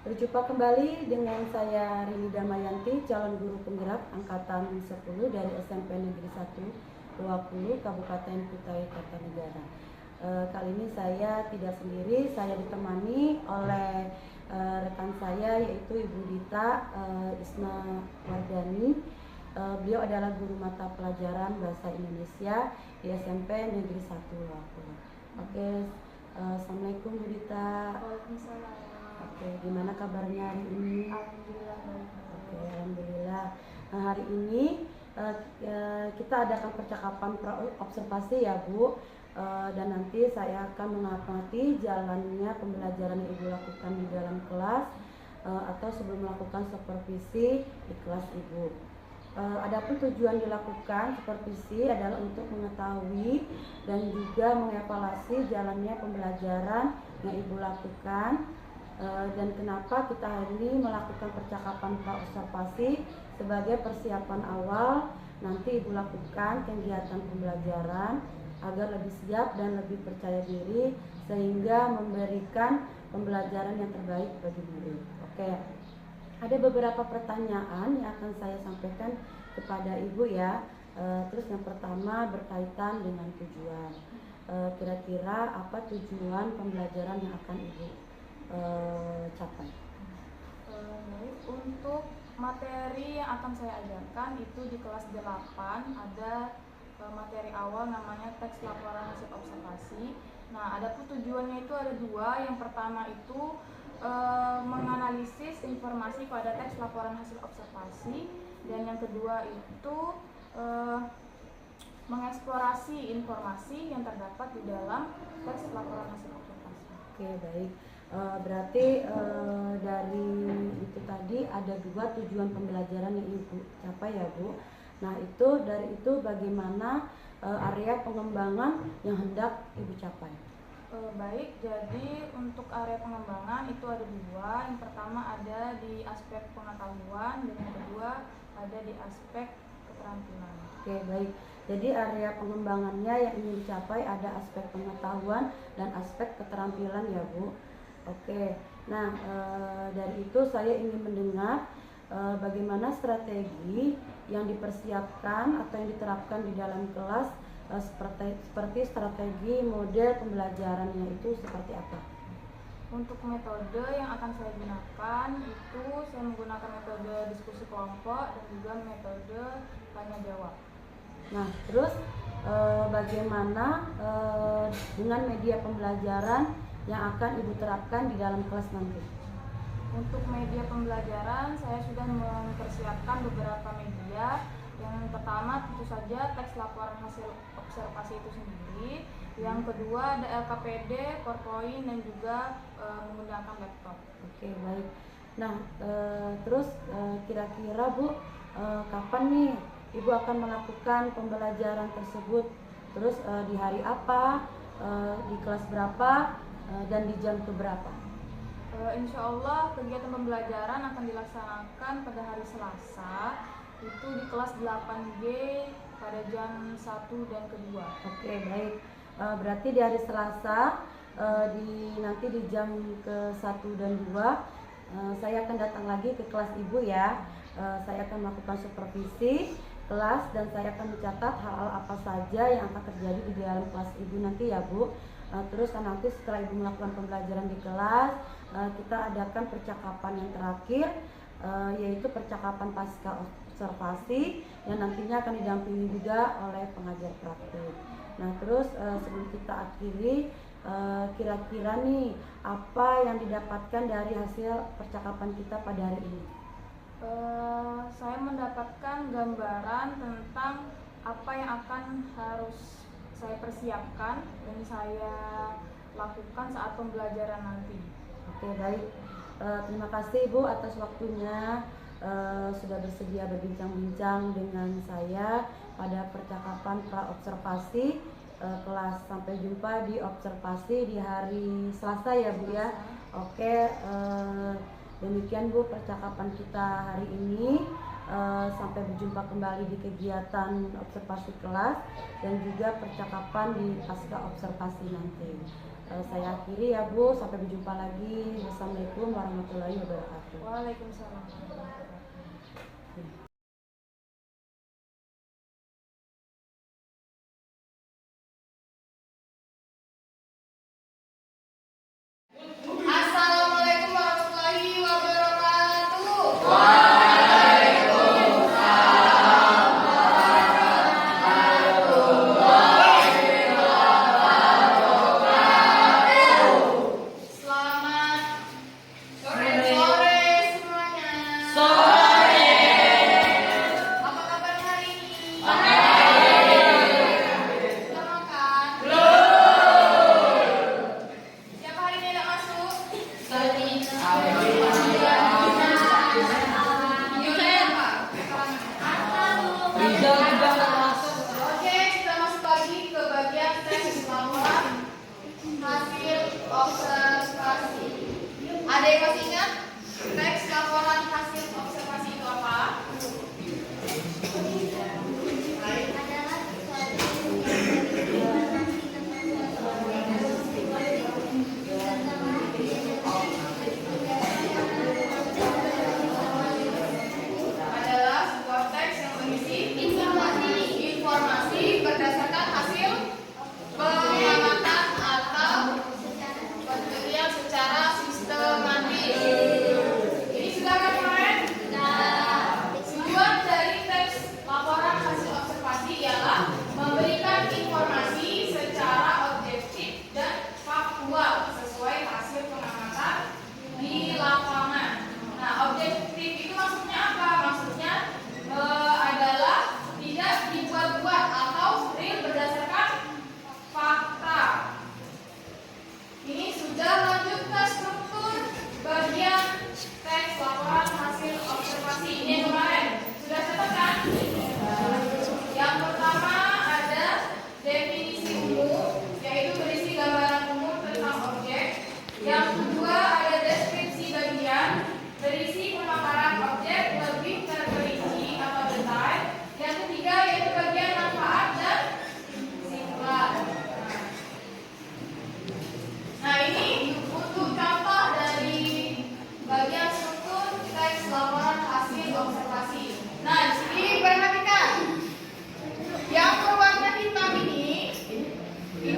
Berjumpa kembali dengan saya Rini Damayanti, calon guru penggerak angkatan 10 dari SMP Negeri 1 20 Kabupaten Kutai Kartanegara. Kali ini saya tidak sendiri, saya ditemani oleh rekan saya yaitu Ibu Dita Isma Wardani. Beliau adalah guru mata pelajaran Bahasa Indonesia di SMP Negeri 1 20. Oke, Assalamualaikum Bu Dita. Waalaikumsalam. Oke, gimana kabarnya hari ini? Alhamdulillah baik. Oke, alhamdulillah. Nah, hari ini kita adakan percakapan observasi ya Bu. Dan nanti saya akan mengamati jalannya pembelajaran yang Ibu lakukan di dalam kelas atau sebelum melakukan supervisi di kelas Ibu. Adapun tujuan dilakukan supervisi adalah untuk mengetahui dan juga mengevaluasi jalannya pembelajaran yang Ibu lakukan. Dan kenapa kita hari ini melakukan percakapan pra-observasi sebagai persiapan awal nanti Ibu lakukan kegiatan pembelajaran agar lebih siap dan lebih percaya diri sehingga memberikan pembelajaran yang terbaik bagi diri. Oke, ada beberapa pertanyaan yang akan saya sampaikan kepada Ibu ya. Terus yang pertama berkaitan dengan tujuan. Kira-kira apa tujuan pembelajaran yang akan Ibu capai? Baik, untuk materi yang akan saya ajarkan itu di kelas 8 ada materi awal namanya teks laporan hasil observasi. Nah, adapun tujuannya itu ada dua. Yang pertama itu menganalisis informasi pada teks laporan hasil observasi, dan yang kedua itu mengeksplorasi informasi yang terdapat di dalam teks laporan hasil observasi. Oke, baik. Berarti dari itu tadi ada dua tujuan pembelajaran yang Ibu capai ya Bu. Nah, dari itu bagaimana area pengembangan yang hendak Ibu capai? Baik, jadi untuk area pengembangan itu ada dua. Yang pertama ada di aspek pengetahuan dan yang kedua ada di aspek keterampilan. Oke, baik. Jadi area pengembangannya yang ingin dicapai ada aspek pengetahuan dan aspek keterampilan ya Bu. Oke, nah dari itu saya ingin mendengar bagaimana strategi yang dipersiapkan atau yang diterapkan di dalam kelas seperti strategi model pembelajarannya itu seperti apa? Untuk metode yang akan saya gunakan itu saya menggunakan metode diskusi kelompok dan juga metode tanya jawab. Nah, terus bagaimana dengan media pembelajaran yang akan Ibu terapkan di dalam kelas nanti? Untuk media pembelajaran saya sudah mempersiapkan beberapa media. Yang pertama tentu saja teks laporan hasil observasi itu sendiri. Yang kedua ada LKPD, PowerPoint dan juga menggunakan laptop. Oke, baik. Nah, terus kira-kira Bu, kapan nih Ibu akan melakukan pembelajaran tersebut? Terus di hari apa, di kelas berapa, dan di jam keberapa? Insya Allah kegiatan pembelajaran akan dilaksanakan pada hari Selasa, itu di kelas 8G pada jam 1 dan kedua. Oke, baik. Berarti di hari Selasa nanti di jam ke-1 dan 2 saya akan datang lagi ke kelas Ibu ya. Saya akan melakukan supervisi kelas dan saya akan mencatat hal-hal apa saja yang akan terjadi di dalam kelas Ibu nanti ya Bu. Terus nanti setelah Ibu melakukan pembelajaran di kelas, kita adakan percakapan yang terakhir, yaitu percakapan pasca observasi yang nantinya akan didampingi juga oleh pengajar praktik. Nah, terus sebelum kita akhiri, kira-kira nih apa yang didapatkan dari hasil percakapan kita pada hari ini? Saya mendapatkan gambaran tentang apa yang akan harus saya persiapkan dan saya lakukan saat pembelajaran nanti. Oke, baik. Terima kasih Bu atas waktunya, sudah bersedia berbincang-bincang dengan saya pada percakapan pra-observasi kelas. Sampai jumpa di observasi di hari Selasa ya Bu ya. Oke, demikian Bu percakapan kita hari ini. Sampai berjumpa kembali di kegiatan observasi kelas dan juga percakapan di pasca observasi nanti. Saya akhiri ya Bu, sampai berjumpa lagi. Wassalamualaikum warahmatullahi wabarakatuh. Waalaikumsalam warahmatullahi wabarakatuh. Assalamualaikum warahmatullahi wabarakatuh. Selamat sore semuanya. Apa kabar hari ini? Sudah makan? Siapa hari ini tidak masuk? Oke, kita masuk lagi ke bagian tes laporan hasil observasi. Ada yang masih ingat teks laporan hasil observasi itu apa? Adalah sebuah teks yang berisi informasi berdasarkan hasil pengamatan atau penelitian secara sistematis. Ini sudah kan kemarin? Tujuan dari teks laporan hasil observasi ialah memberikan informasi secara objektif dan faktual sesuai hasil pengamatan di lapangan. Nah, objektif itu maksudnya apa? Maksudnya adalah tidak dibuat-buat atau real berdasarkan fakta. Ini sudah lanjut ke struktur bagian teks laporan hasil observasi. Ini yang kemarin sudah catat kan? Yang pertama ada definisi umum, yaitu berisi gambaran umum tentang objek. Yang kedua ada deskripsi bagian, berisi pemaparan objek lebih terperinci atau detail. Yang ketiga yaitu bagian manfaat dan sifat. Nah, ini untuk contoh dari bagian struktur teks laporan hasil observasi. Nah, di sini perhatikan. Yang berwarna hitam ini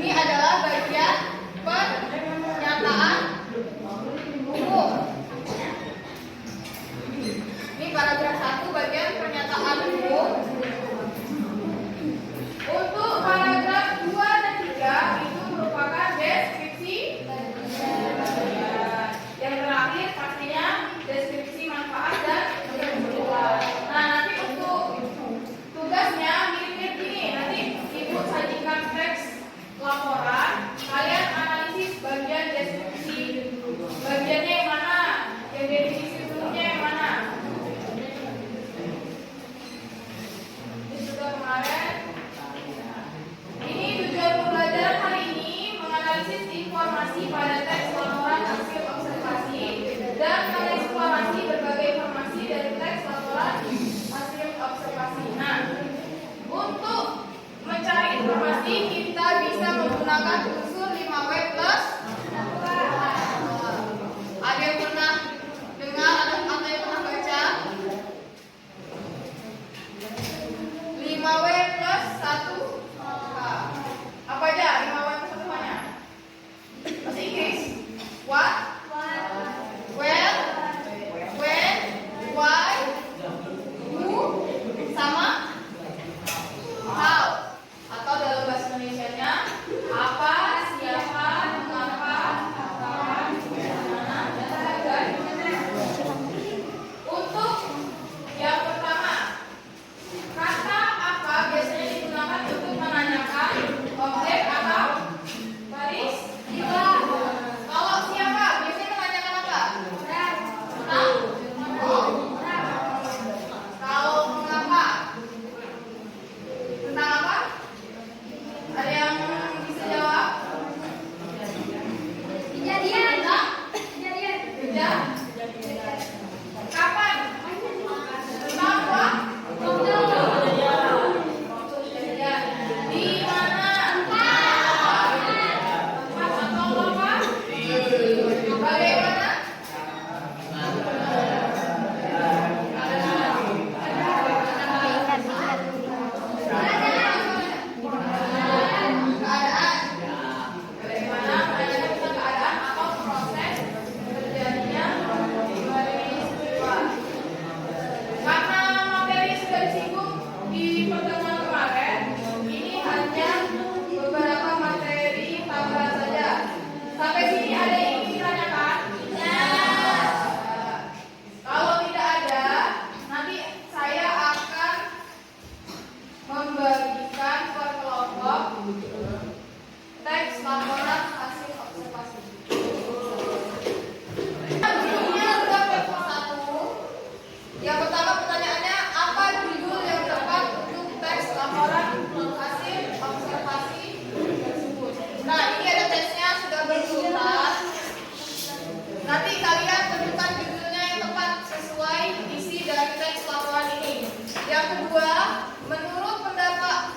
adalah bagian pernyataan umum. Ini paragraf 1 bagian pernyataan umum. Untuk paragraf 2 dan 3 itu merupakan deskripsi. Yang terakhir pastinya deskripsi manfaat dan kebutuhan. Nah, nanti untuk tugasnya mirip-mirip gini. Nanti Ibu sajikan teks laporan, kalian analisis bagian deskripsi. Bagiannya yang mana? Yang definisi umumnya yang mana? Ini sudah kemarin. Ini tujuan pembelajaran hari ini menganalisis informasi pada teks laporan hasil observasi dan mengeksplorasi berbagai informasi dari teks laporan hasil observasi. Nah, untuk mencari informasi kita bisa menggunakan unsur 5W+. Ada yang pernah dengar atau yang pernah baca? 5W plus 1. Apa aja 5W plus 1 apanya? Bahasa Inggris. What? Where? When? Why? Who? Sama? How? Atau dalam bahasa Indonesianya apa, siapa, mengapa, kapan, mana, dan sebagainya. Untuk yang pertama, kata apa biasanya digunakan untuk menanyakan objek atau baris? Kalau siapa biasanya menanyakan apa? Tentang? Kalau mengapa? Tentang apa? Ada yang bisa jawab? Kejadian. Kejadian. Kapan? Tentang apa? Kejadian. Di mana? Tempat atau nanti kalian tentukan judulnya yang tepat sesuai isi dari teks laporan ini. Yang kedua, menurut pendapat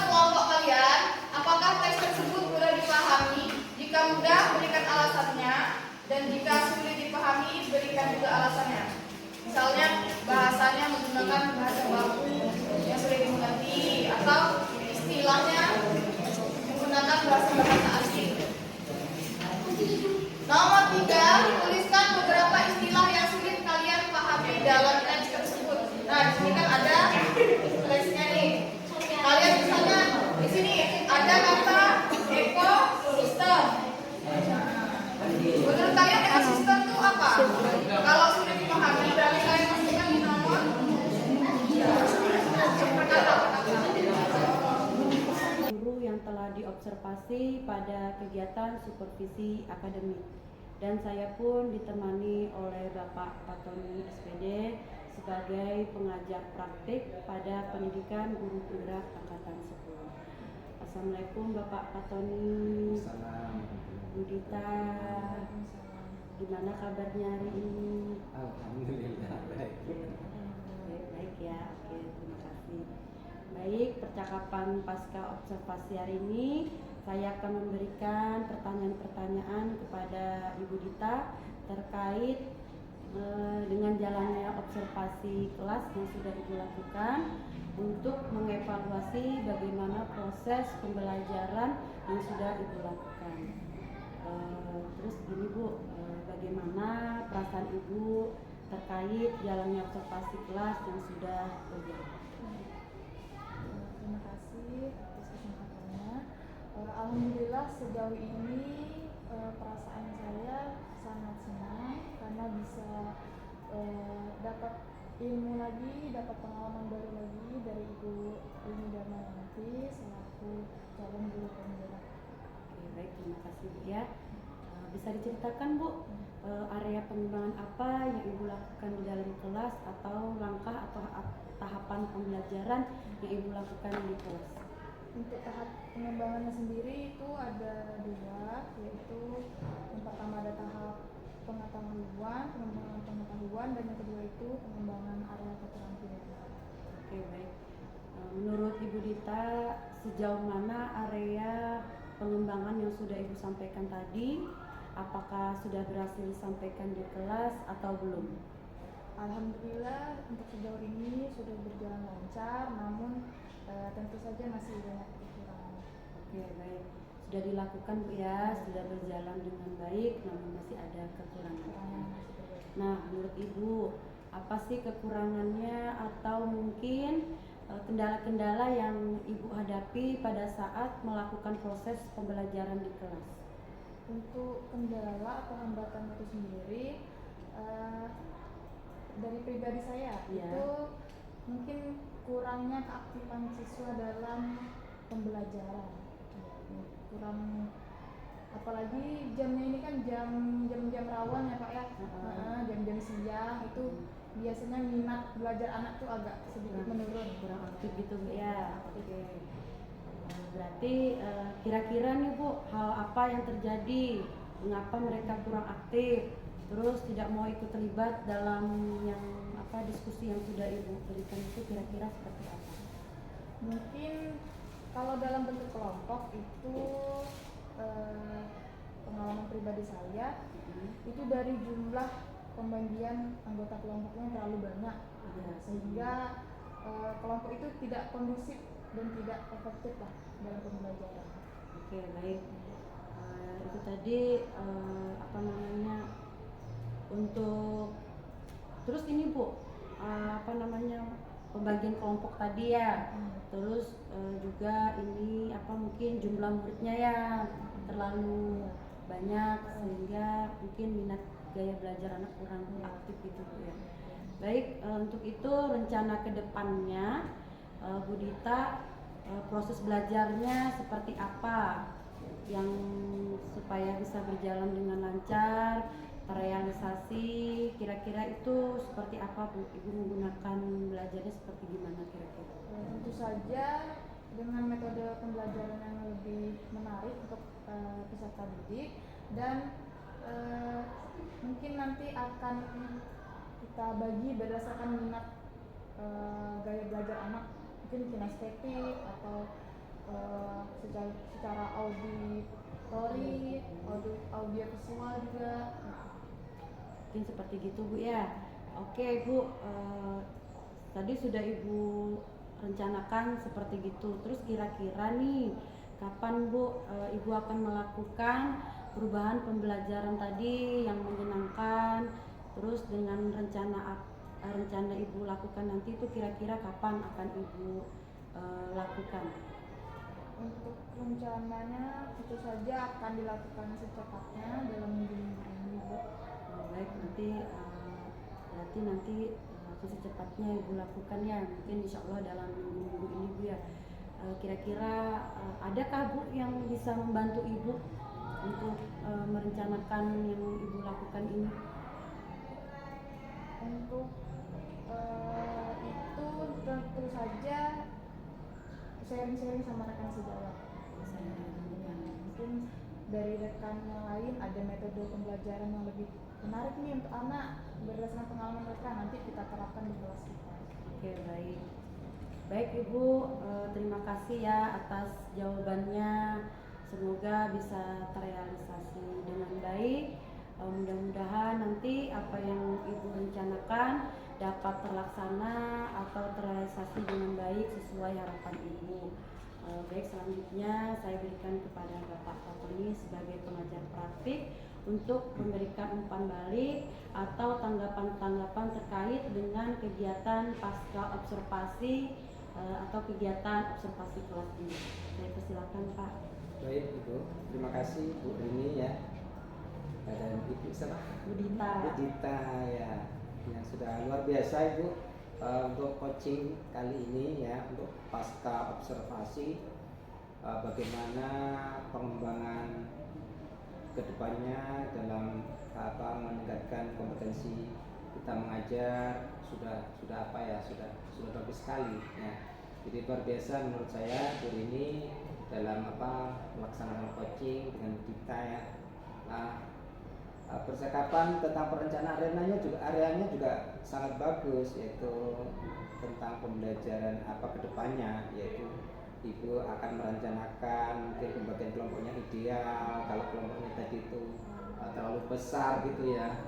kelompok kalian, apakah teks tersebut mudah dipahami? Jika mudah, berikan alasannya, dan jika sulit dipahami, berikan juga alasannya. Misalnya bahasanya menggunakan bahasa baku yang sulit dimengerti, atau istilahnya menggunakan bahasa asing. Nomor 3, tuliskan beberapa istilah yang sulit kalian pahami dalam teks tersebut. Nah, di sini kan ada teksnya nih. Kalian misalnya di sini ada kata ekosistem. Menurut kalian ekosistem itu apa? Kalau sulit dipahami, berarti kalian masukkan di nomor guru yang telah diobservasi pada kegiatan supervisi akademik, dan saya pun ditemani oleh Bapak Patoni SPD sebagai pengajar praktik pada pendidikan guru penggerak angkatan 10. Assalamualaikum Bapak Patoni. Bu Dita, gimana kabarnya hari ini? Alhamdulillah baik. Baik ya, oke, terima kasih. Baik, percakapan pasca observasi hari ini saya akan memberikan pertanyaan-pertanyaan kepada Ibu Dita terkait dengan jalannya observasi kelas yang sudah Ibu lakukan untuk mengevaluasi bagaimana proses pembelajaran yang sudah Ibu lakukan. Terus gini Bu, bagaimana perasaan Ibu terkait jalannya observasi kelas yang sudah berjalan? Terima kasih atas kesempatannya. Alhamdulillah sejauh ini perasaan saya sangat senang karena bisa dapat ilmu lagi, dapat pengalaman baru lagi dari Ibu Rini Darmayanti selaku calon guru penggerak. Oke, baik, terima kasih Bu ya. Bisa diceritakan Bu, area pengembangan apa yang Ibu lakukan di dalam kelas atau langkah atau tahapan pembelajaran yang Ibu lakukan di kelas? Untuk tahap pengembangannya sendiri itu ada 2, yaitu yang pertama ada tahap pengembangan pengetahuan, dan yang kedua itu pengembangan area keterampilan. Oke, baik. Menurut Ibu Dita, sejauh mana area pengembangan yang sudah Ibu sampaikan tadi? Apakah sudah berhasil disampaikan di kelas atau belum? Alhamdulillah untuk sejauh ini sudah berjalan lancar, namun tentu saja masih banyak kekurangan. Oke, baik. Sudah dilakukan Bu ya, sudah berjalan dengan baik, namun masih ada kekurangan. Nah, menurut Ibu, apa sih kekurangannya atau mungkin kendala-kendala yang Ibu hadapi pada saat melakukan proses pembelajaran di kelas? Untuk kendala atau hambatan itu sendiri, dari pribadi saya itu mungkin kurangnya keaktifan siswa dalam pembelajaran. Kurang, apalagi jamnya ini kan jam rawan ya Pak ya, jam-jam siang itu biasanya minat belajar anak tuh agak sedikit menurun, kurang aktif gitu Bu ya. Oke. Berarti kira-kira nih Bu, hal apa yang terjadi mengapa mereka kurang aktif, terus tidak mau ikut terlibat dalam yang diskusi yang sudah Ibu berikan itu, kira-kira seperti apa? Mungkin kalau dalam bentuk kelompok itu pengalaman pribadi saya itu dari jumlah pembagian anggota kelompoknya terlalu banyak, sehingga kelompok itu tidak kondusif dan tidak efektif lah dalam pembelajaran. Oke, baik. Itu tadi untuk terus ini Bu, pembagian kelompok tadi ya. Terus juga ini mungkin jumlah muridnya ya terlalu banyak sehingga mungkin minat gaya belajar anak kurang aktif gitu Bu ya. Baik, untuk itu rencana kedepannya Bu Dita, proses belajarnya seperti apa yang supaya bisa berjalan dengan lancar, terrealisasi, kira-kira itu seperti apa Bu? Ibu menggunakan belajarnya seperti gimana kira-kira? Tentu saja dengan metode pembelajaran yang lebih menarik untuk peserta didik, dan nanti akan kita bagi berdasarkan minat gaya belajar anak, mungkin kinestetik atau secara auditori, audio visual juga. Mungkin seperti gitu Bu ya. Oke Bu, tadi sudah Ibu rencanakan seperti gitu. Terus kira-kira nih kapan Bu Ibu akan melakukan perubahan pembelajaran tadi yang menyenangkan? Terus dengan rencana Ibu lakukan nanti itu kira-kira kapan akan Ibu lakukan? Untuk rencananya tentu saja akan dilakukan secepatnya dalam minggu-minggu ini, Bu. Baik, berarti nanti secepatnya Ibu lakukan ya, mungkin insya Allah dalam minggu-minggu ini Bu ya. Kira-kira adakah Bu yang bisa membantu Ibu untuk merencanakan yang Ibu lakukan ini? Untuk itu tentu saja sharing-sharing sama rekan sejawat. Mungkin dari rekan yang lain ada metode pembelajaran yang lebih menarik nih untuk anak berdasarkan pengalaman mereka, nanti kita terapkan di kelas kita. Oke, baik. Baik Ibu, terima kasih ya atas jawabannya. Semoga bisa terrealisasi dengan baik. Mudah-mudahan nanti apa yang Ibu rencanakan dapat terlaksana atau terrealisasi dengan baik sesuai harapan Ibu. Baik, selanjutnya saya berikan kepada Bapak Tony sebagai pengajar praktik untuk memberikan umpan balik atau tanggapan-tanggapan terkait dengan kegiatan pasca observasi atau kegiatan observasi kelas ini. Saya persilakan Pak. Baik Ibu, terima kasih Bu Rini ya. Dan Ibu siapa? Bu Dita. Bu Dita ya, yang sudah luar biasa Ibu untuk coaching kali ini ya, untuk pasca observasi bagaimana pengembangan kedepannya dalam meningkatkan kompetensi kita mengajar sudah bagus sekali ya. Jadi luar biasa menurut saya Bu ini dalam melaksanakan coaching dengan kita ya. Percakapan tentang perencanaan areanya juga sangat bagus, yaitu tentang pembelajaran kedepannya, yaitu Ibu akan merencanakan mungkin pembagian kelompoknya ideal. Kalau kelompoknya tadi itu terlalu besar gitu ya,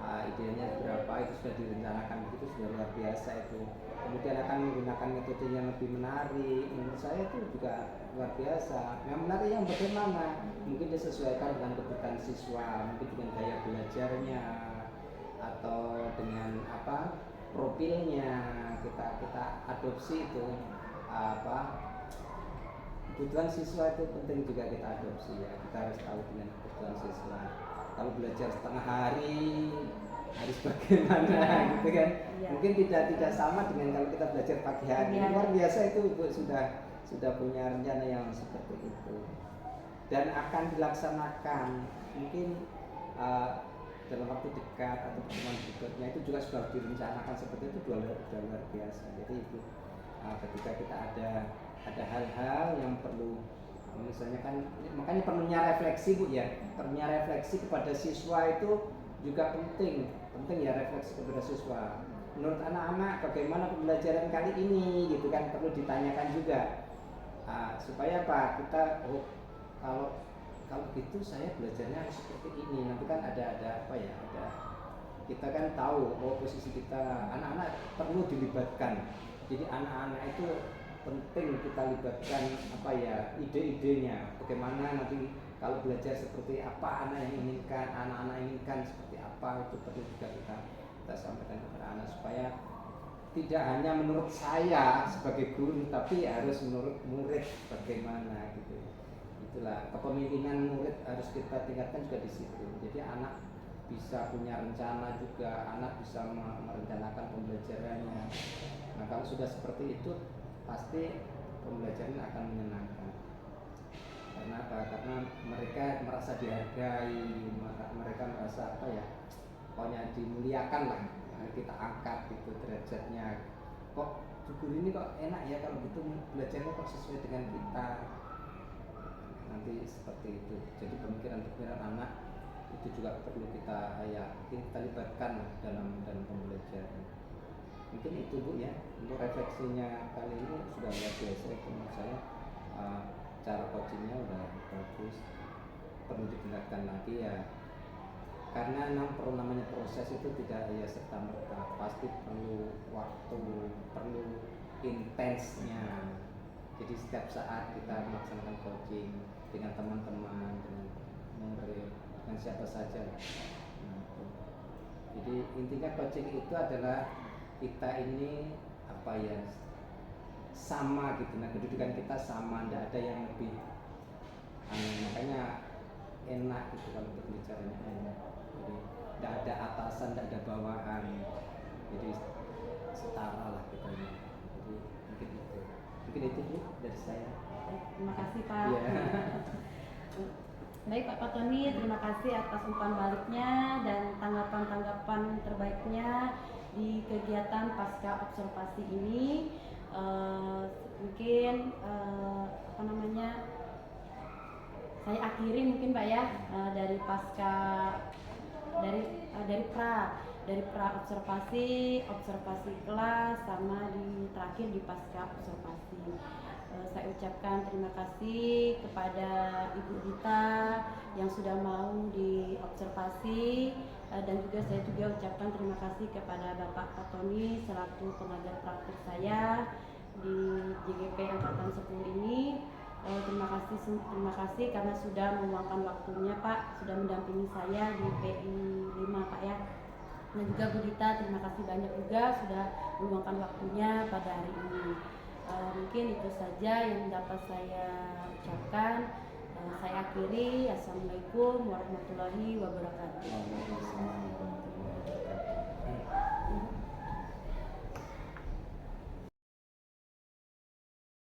idealnya berapa itu sudah direncanakan, itu sudah luar biasa itu. Kemudian akan menggunakan metode yang lebih menarik, menurut saya itu juga luar biasa. Yang menarik yang bagaimana, mungkin disesuaikan dengan kebutuhan siswa, mungkin dengan gaya belajarnya atau dengan profilnya, kita adopsi itu kebutuhan siswa itu penting juga kita adopsi ya. Kita harus tahu dengan kebutuhan siswa. Kalau belajar setengah hari harus bagaimana gitu kan? Iya. Mungkin tidak sama dengan kalau kita belajar pagi hari. Luar biasa itu Ibu sudah punya rencana yang seperti itu dan akan dilaksanakan mungkin dalam waktu dekat atau pertemuan berikutnya itu juga sudah direncanakan seperti itu, sudah luar biasa. Jadi Ibu ketika kita ada hal-hal yang perlu misalnya kan, makanya perlunya refleksi Bu ya, perlunya refleksi kepada siswa itu juga penting ya, refleksi kepada siswa. Menurut anak-anak bagaimana pembelajaran kali ini gitu kan, perlu ditanyakan juga supaya kita kalau gitu saya belajarnya harus seperti ini. Nanti kan ada kita kan tahu posisi kita, anak-anak perlu dilibatkan. Jadi anak-anak itu penting kita libatkan ide-idenya, bagaimana nanti kalau belajar seperti apa anak-anak inginkan seperti apa, itu perlu juga kita sampaikan kepada anak supaya tidak hanya menurut saya sebagai guru, tapi harus menurut murid bagaimana gitu. Itulah kepemimpinan murid harus kita tingkatkan juga di situ. Jadi anak bisa punya rencana juga, anak bisa merencanakan pembelajarannya. Nah kalau sudah seperti itu pasti pembelajaran akan menyenangkan. Karena apa? Karena mereka merasa dihargai, mereka merasa pokoknya dimuliakan lah. Kita angkat gitu derajatnya. Kok guru ini kok enak ya kalau gitu belajarnya kok sesuai dengan kita. Nanti seperti itu. Jadi pemikiran anak itu juga perlu kita kita libatkan lah dalam pembelajaran. Mungkin itu Bu ya, untuk refleksinya kali ini sudah luar biasa menurut saya. Cara coachingnya udah bagus, perlu ditingkatkan lagi ya, karena namanya proses itu tidak ya serta merta, pasti perlu waktu, perlu intensnya. Jadi setiap saat kita melaksanakan coaching dengan teman-teman, dengan murid, dengan siapa saja. Nah, jadi intinya coaching itu adalah kita ini sama gitu, nah kedudukan kita sama, tidak ada yang lebih makanya enak gitu kalau berbicaranya enak. Jadi tidak ada atasan, tidak ada bawahan, jadi setara lah kita ini. Jadi mungkin itu Bu dari saya. Terima kasih Pak. Yeah. Baik Pak Tony, terima kasih atas umpan baliknya dan tanggapan-tanggapan terbaiknya di kegiatan pasca observasi ini. Mungkin saya akhiri mungkin Pak ya, dari pasca dari pra observasi kelas, sama di terakhir di pasca observasi. Saya ucapkan terima kasih kepada Ibu Dita yang sudah mau diobservasi, dan juga saya ucapkan terima kasih kepada Bapak Pak Tony selaku pengajar praktik saya di JGP Angkatan 10 ini. Terima kasih karena sudah meluangkan waktunya Pak, sudah mendampingi saya di PI 5 Pak ya. Dan juga Bu Dita, terima kasih banyak juga sudah meluangkan waktunya pada hari ini. Mungkin itu saja yang dapat saya ucapkan. Saya akhiri. Assalamualaikum warahmatullahi wabarakatuh.